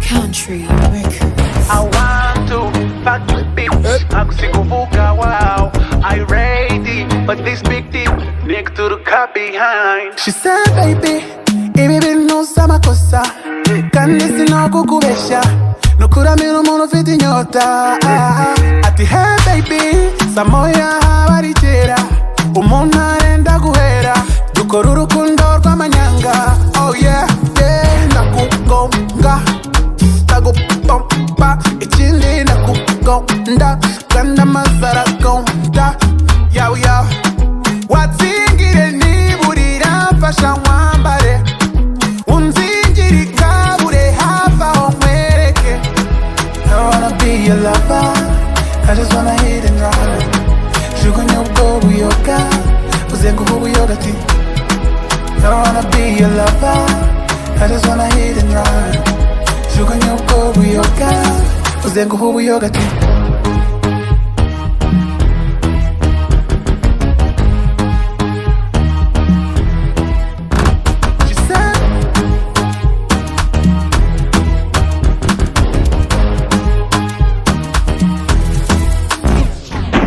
Country Records. I want to fuck with bitch. Akusikumbuka wow. I ready, but this big deal next to the car behind. She said, baby, ibi bintu s'amakosa kandi sinokukubesha nukuramira umuntu ufite inyota. Ati hey baby, samoya habari kera umuntu arenda guhera dukora urukundo rw'amanyanga. Oh yeah, yeah, ndakugonga ndagupompa ikindi ndakugonda kandi amazara gonda. Yaw yaw watsingire niburira mfasha nkwambare unzingire ikabure hafi aho nkwereke. I wanna be your lover, I just wanna hit and run. Jugunya ubwo buyoga uze nguha ubuyogati. I wanna be your lover, I just wanna hit and run. Jugunya ubwo buyoga uze nguha ubuyogati.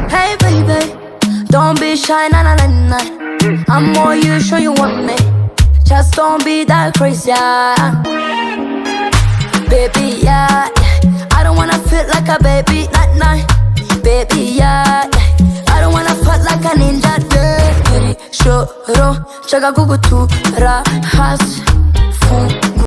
Hey baby, don't be shy, na na na na. I'm more you, sure you want me. Just don't be that crazy, yeah. Baby, yeah, yeah. I don't wanna feel like a baby, not night. Baby, yeah, yeah. I don't wanna fight like a ninja, yeah. Shoro, chaka kukutura hasi.